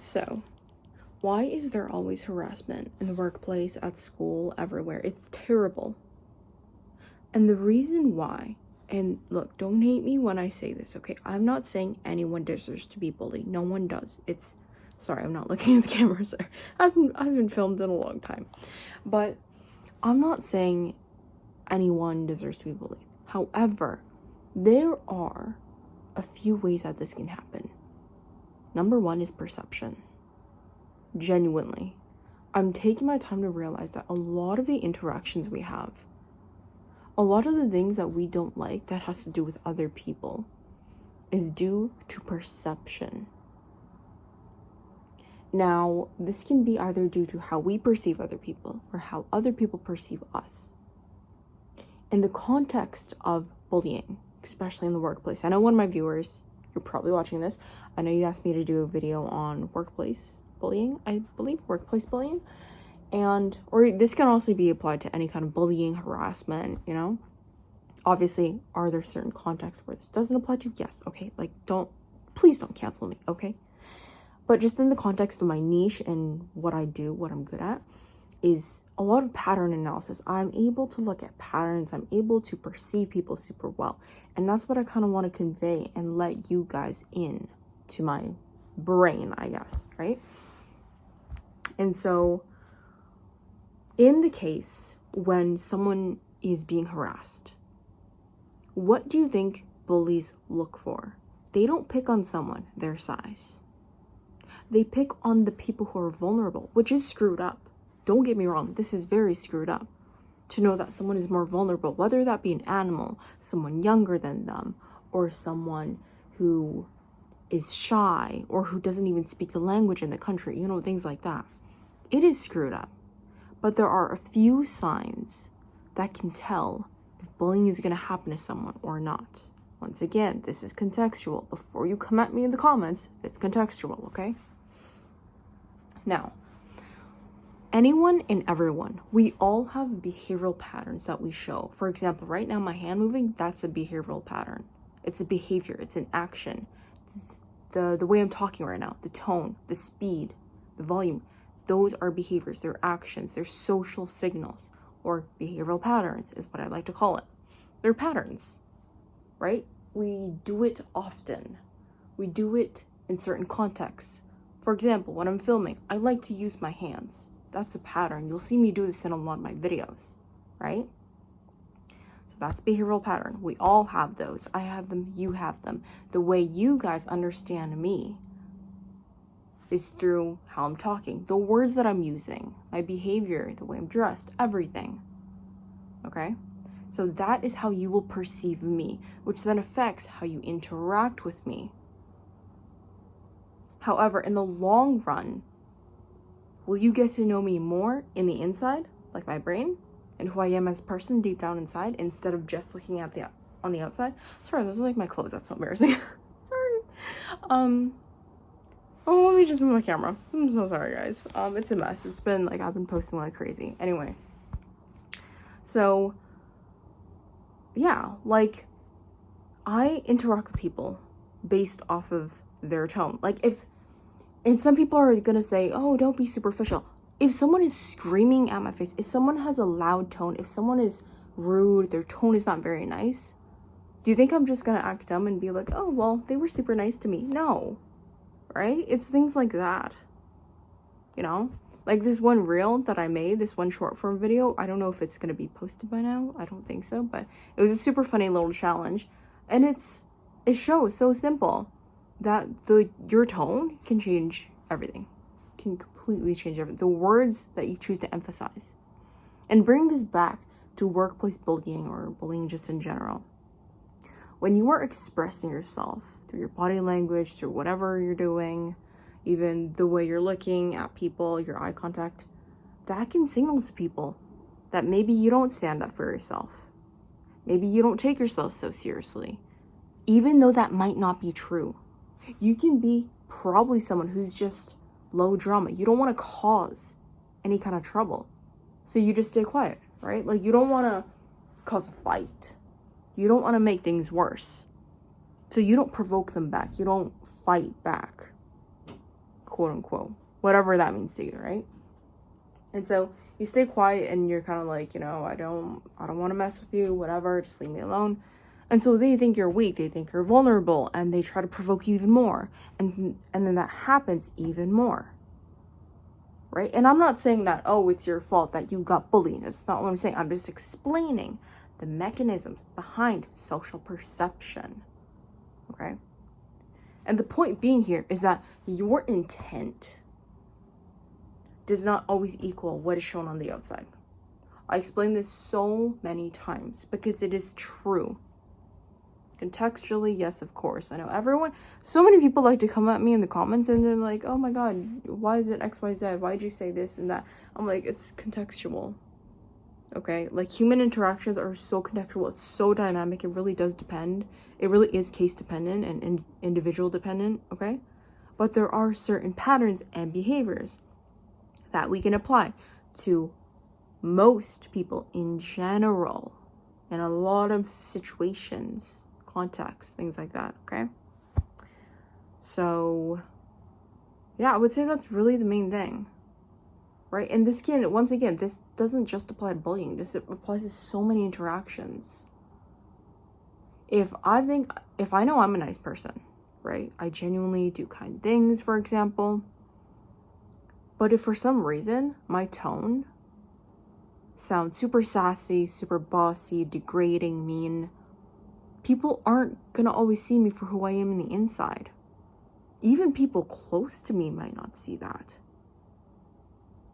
So, why is there always harassment in the workplace, at school, everywhere? It's terrible. And the reason why, and look, don't hate me when I say this, okay? I'm not saying anyone deserves to be bullied. No one does. Sorry, I'm not looking at the camera, sir. I haven't filmed in a long time. But I'm not saying anyone deserves to be bullied. However, there are a few ways that this can happen. Number one is perception. Genuinely. I'm taking my time to realize that a lot of the interactions we have, a lot of the things that we don't like that has to do with other people is due to perception. Now, this can be either due to how we perceive other people or how other people perceive us. In the context of bullying, especially in the workplace, I know one of my viewers, you're probably watching this, I know you asked me to do a video on workplace bullying, I believe, workplace bullying, or this can also be applied to any kind of bullying, harassment, you know. Obviously, are there certain contexts where this doesn't apply to? Yes, okay, like please don't cancel me, okay? But just in the context of my niche and what I do, what I'm good at, is a lot of pattern analysis. I'm able to look at patterns. I'm able to perceive people super well. And that's what I kind of want to convey and let you guys in to my brain, I guess, right? And so in the case when someone is being harassed, what do you think bullies look for? They don't pick on someone their size. They pick on the people who are vulnerable, which is screwed up. Don't get me wrong, this is very screwed up. To know that someone is more vulnerable, whether that be an animal, someone younger than them, or someone who is shy, or who doesn't even speak the language in the country, you know, things like that. It is screwed up. But there are a few signs that can tell if bullying is going to happen to someone or not. Once again, this is contextual. Before you come at me in the comments, it's contextual, okay? Now, anyone and everyone, we all have behavioral patterns that we show. For example, right now, my hand moving, that's a behavioral pattern. It's a behavior, it's an action. The way I'm talking right now, the tone, the speed, the volume, those are behaviors, they're actions, they're social signals, or behavioral patterns is what I like to call it. They're patterns, right? We do it often. We do it in certain contexts. For example, when I'm filming, I like to use my hands. That's a pattern. You'll see me do this in a lot of my videos, right? So that's behavioral pattern. We all have those. I have them, you have them. The way you guys understand me is through how I'm talking, the words that I'm using, my behavior, the way I'm dressed, everything, okay? So that is how you will perceive me, which then affects how you interact with me. However, in the long run, will you get to know me more in the inside, like my brain, and who I am as a person deep down inside, instead of just looking at on the outside? Sorry, those are like my clothes. That's so embarrassing. Sorry. Oh, let me just move my camera. I'm so sorry, guys. It's a mess. It's been like I've been posting like crazy. Anyway, so yeah, like I interact with people based off of their tone. Like and some people are gonna say, oh, don't be superficial. If someone is screaming at my face, if someone has a loud tone, if someone is rude, their tone is not very nice, do you think I'm just gonna act dumb and be like, oh, well, they were super nice to me? No, right? It's things like that, you know? Like this one reel that I made, this one short form video, I don't know if it's gonna be posted by now. I don't think so, but it was a super funny little challenge. And it shows so simple that your tone can change everything, can completely change everything. The words that you choose to emphasize. And bring this back to workplace bullying or bullying just in general. When you are expressing yourself through your body language, through whatever you're doing, even the way you're looking at people, your eye contact, that can signal to people that maybe you don't stand up for yourself. Maybe you don't take yourself so seriously, even though that might not be true. You can be probably someone who's just low drama. You don't want to cause any kind of trouble. So you just stay quiet, right? Like you don't want to cause a fight. You don't want to make things worse. So you don't provoke them back. You don't fight back. quote unquote, whatever that means to you, right? And so you stay quiet and you're kind of like, I don't want to mess with you, whatever, just leave me alone. And so they think you're weak, they think you're vulnerable, and they try to provoke you even more. And then that happens even more. Right? And I'm not saying that, oh, it's your fault that you got bullied. That's not what I'm saying. I'm just explaining the mechanisms behind social perception. Okay? And the point being here is that your intent does not always equal what is shown on the outside. I explained this so many times because it is true. Contextually, yes, of course. I know so many people like to come at me in the comments and they're like, oh my god, why is it XYZ? Why'd you say this and that? I'm like, it's contextual. Okay? Like, human interactions are so contextual. It's so dynamic. It really does depend. It really is case dependent and individual dependent. Okay? But there are certain patterns and behaviors that we can apply to most people in general in a lot of situations, context, things like that. Okay, so yeah, I would say that's really the main thing, right? And this doesn't just apply to bullying. This applies to so many interactions. If I know I'm a nice person, right, I genuinely do kind things, for example, but if for some reason my tone sounds super sassy, super bossy, degrading, mean, people aren't gonna always see me for who I am in the inside. Even people close to me might not see that.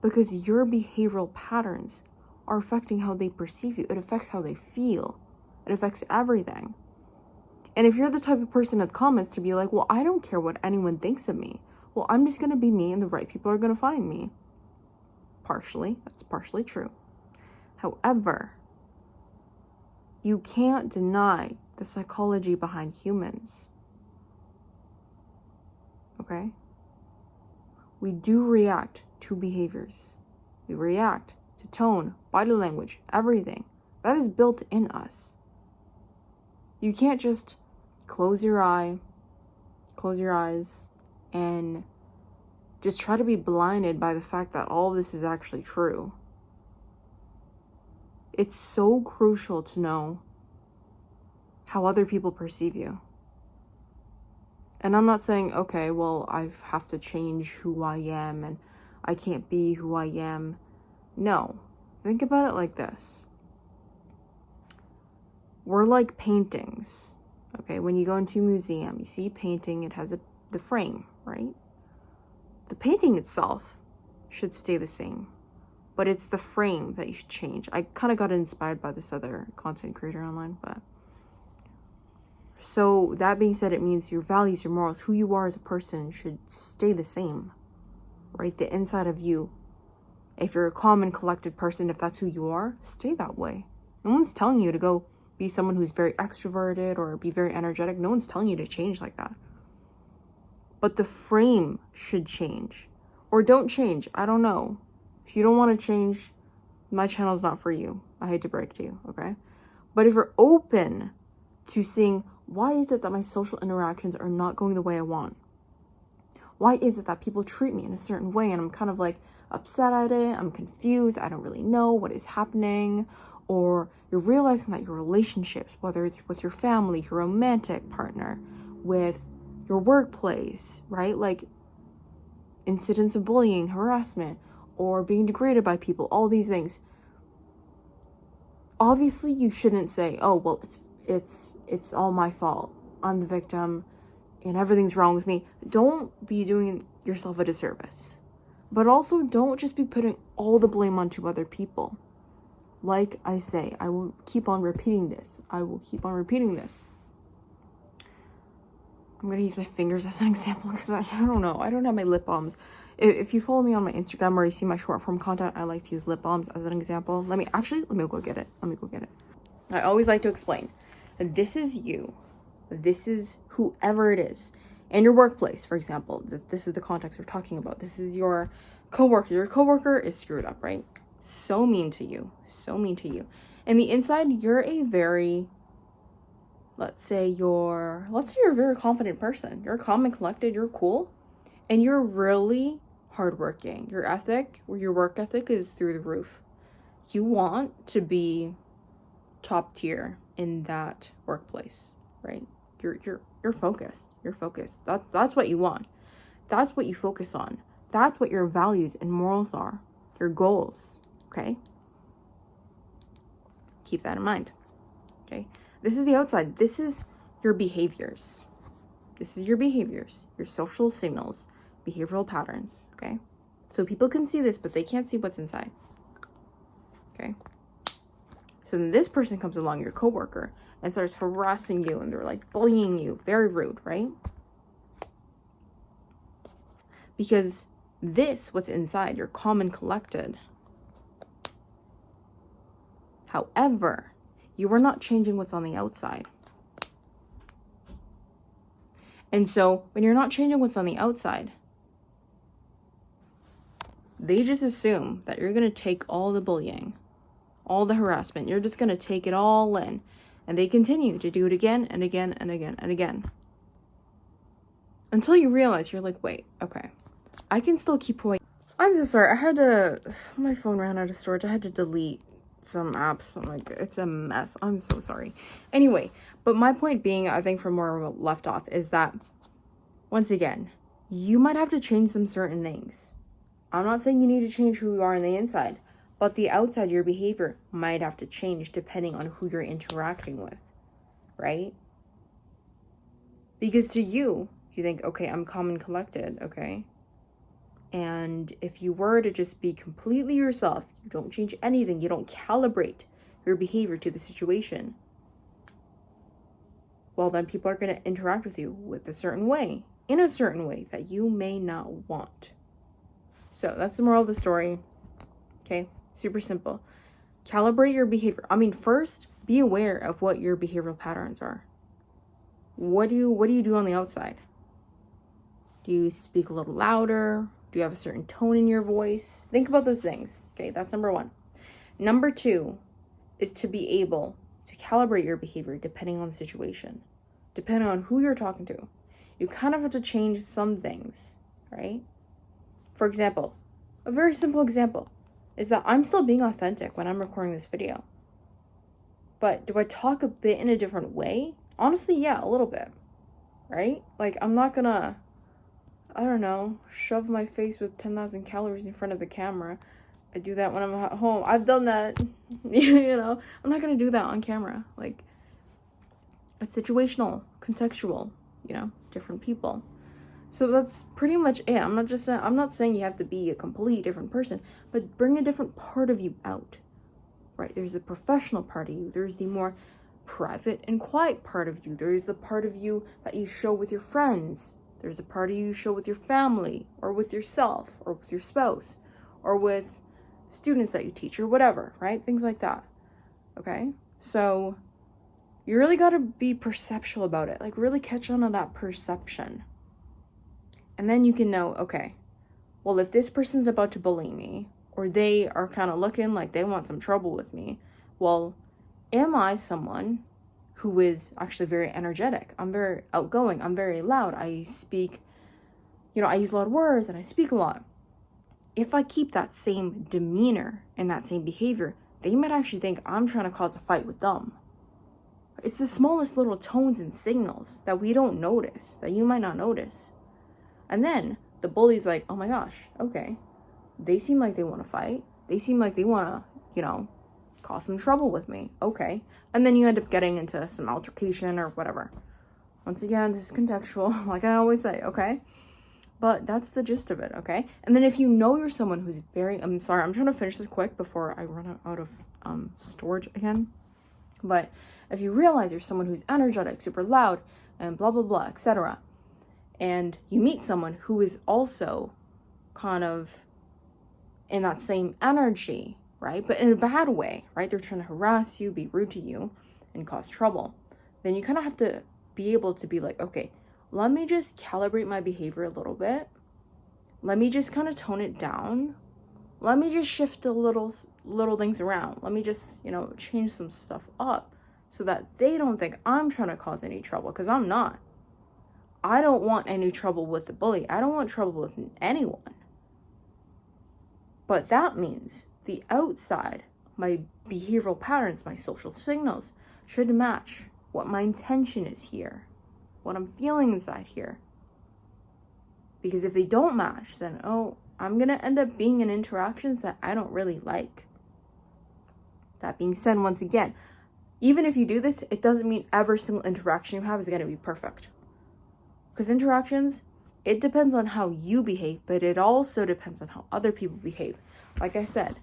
Because your behavioral patterns are affecting how they perceive you. It affects how they feel. It affects everything. And if you're the type of person that comments to be like, well, I don't care what anyone thinks of me. Well, I'm just gonna be me and the right people are gonna find me. That's partially true. However, you can't deny the psychology behind humans. Okay? We do react to behaviors. We react to tone, body language, everything. That is built in us. You can't just close your eyes, and just try to be blinded by the fact that all this is actually true. It's so crucial to know how other people perceive you. And I'm not saying, okay, well, I have to change who I am and I can't be who I am. No. Think about it like this. We're like paintings. Okay, when you go into a museum, you see a painting, it has the frame, right? The painting itself should stay the same, but it's the frame that you should change. I kind of got inspired by this other content creator online, but so that being said, it means your values, your morals, who you are as a person should stay the same, right? The inside of you. If you're a calm and collected person, if that's who you are, stay that way. No one's telling you to go be someone who's very extroverted or be very energetic. No one's telling you to change like that. But the frame should change. Or don't change. I don't know. If you don't want to change, my channel's not for you. I hate to break to you, okay? But if you're open to seeing, why is it that my social interactions are not going the way I want? Why is it that people treat me in a certain way and I'm kind of like upset at it, I'm confused, I don't really know what is happening? Or you're realizing that your relationships, whether it's with your family, your romantic partner, with your workplace, right? Like incidents of bullying, harassment, or being degraded by people, all these things. Obviously, you shouldn't say, oh, well, it's all my fault. I'm the victim and everything's wrong with me. Don't be doing yourself a disservice. But also don't just be putting all the blame onto other people. Like I say, I will keep on repeating this. I'm going to use my fingers as an example because I don't know. I don't have my lip balms. If you follow me on my Instagram or you see my short form content, I like to use lip balms as an example. Let me go get it. I always like to explain. This is you. This is whoever it is. In your workplace, for example, this is the context we're talking about. This is your coworker. Your coworker is screwed up, right? So mean to you. And the inside, you're a very, let's say you're a very confident person. You're calm and collected. You're cool. and you're really hardworking, your work ethic is through the roof, you want to be top tier in that workplace, right? You're focused. You're focused. That's what you want. That's what you focus on. That's what your values and morals are. Your goals. Okay? Keep that in mind. Okay? This is the outside. This is your behaviors. This is your behaviors, your social signals, behavioral patterns. Okay? So people can see this, but they can't see what's inside. Okay? So then this person comes along, your coworker, and starts harassing you, and they're like bullying you. Very rude, right? Because this, what's inside, you're calm and collected. However, you are not changing what's on the outside. And so when you're not changing what's on the outside, they just assume that you're going to take all the bullying, all the harassment. You're just going to take it all in. And they continue to do it again and again and again and again. Until you realize, you're like, wait, okay, I can still keep away. I'm so sorry. My phone ran out of storage. I had to delete some apps. I'm like, it's a mess. I'm so sorry. Anyway, but my point being, I think from where we left off, is that, once again, you might have to change some certain things. I'm not saying you need to change who you are on the inside, but the outside, your behavior might have to change depending on who you're interacting with, right? Because to you think, okay, I'm calm and collected, okay? And if you were to just be completely yourself, you don't change anything, you don't calibrate your behavior to the situation, well, then people are going to interact with you in a certain way that you may not want. So that's the moral of the story, okay? Super simple. Calibrate your behavior. First, be aware of what your behavioral patterns are. What do you do on the outside? Do you speak a little louder? Do you have a certain tone in your voice? Think about those things. Okay, that's number one. Number two is to be able to calibrate your behavior depending on the situation, depending on who you're talking to. You kind of have to change some things, right? For example, a very simple example is that I'm still being authentic when I'm recording this video. But do I talk a bit in a different way? Honestly, yeah, a little bit, right? Like, I'm not gonna, I don't know, shove my face with 10,000 calories in front of the camera. I do that when I'm at home. I've done that, you know. I'm not gonna do that on camera. Like, it's situational, contextual, you know, different people. So that's pretty much it. I'm not saying you have to be a completely different person, but bring a different part of you out, right? There's the professional part of you. There's the more private and quiet part of you. There's the part of you that you show with your friends. There's a part of you show with your family, or with yourself, or with your spouse, or with students that you teach, or whatever, right? Things like that, okay? So you really got to be perceptual about it. Like, really catch on to that perception. And then you can know, okay, well, if this person's about to bully me, or they are kind of looking like they want some trouble with me, well, am I someone who is actually very energetic? I'm very outgoing. I'm very loud. I speak, I use a lot of words and I speak a lot. If I keep that same demeanor and that same behavior, they might actually think I'm trying to cause a fight with them. It's the smallest little tones and signals that we don't notice, that you might not notice. And then the bully's like, oh my gosh, okay, they seem like they want to fight. They seem like they want to, cause some trouble with me. Okay. And then you end up getting into some altercation or whatever. Once again, this is contextual, like I always say, okay? But that's the gist of it, okay? And then if you know you're someone who's I'm sorry, I'm trying to finish this quick before I run out of storage again. But if you realize you're someone who's energetic, super loud, and blah, blah, blah, etc., and you meet someone who is also kind of in that same energy, right? But in a bad way, right? They're trying to harass you, be rude to you, and cause trouble. Then you kind of have to be able to be like, okay, let me just calibrate my behavior a little bit. Let me just kind of tone it down. Let me just shift a little things around. Let me just, change some stuff up so that they don't think I'm trying to cause any trouble, because I'm not. I don't want any trouble with the bully. I don't want trouble with anyone. But that means the outside, my behavioral patterns, my social signals should match what my intention is here, what I'm feeling inside here. Because if they don't match, then, I'm going to end up being in interactions that I don't really like. That being said, once again, even if you do this, it doesn't mean every single interaction you have is going to be perfect. Because interactions, it depends on how you behave, but it also depends on how other people behave. Like I said,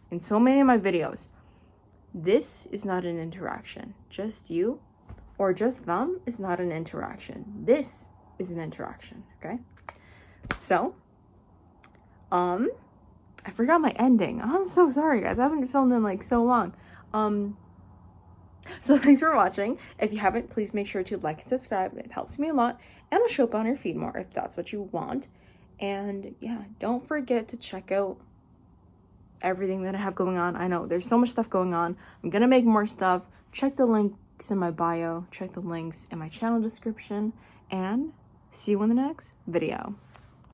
in so many of my videos, this is not an interaction. Just you or just them is not an interaction. This is an interaction, okay? So, I forgot my ending. I'm so sorry, guys. I haven't filmed in like so long. So thanks for watching. If you haven't, please make sure to like and subscribe. It helps me a lot, and I'll show up on your feed more if that's what you want. And yeah, don't forget to check out everything that I have going on. I know there's so much stuff going on. I'm gonna make more stuff. Check the links in my bio. Check the links in my channel description. And see you in the next video.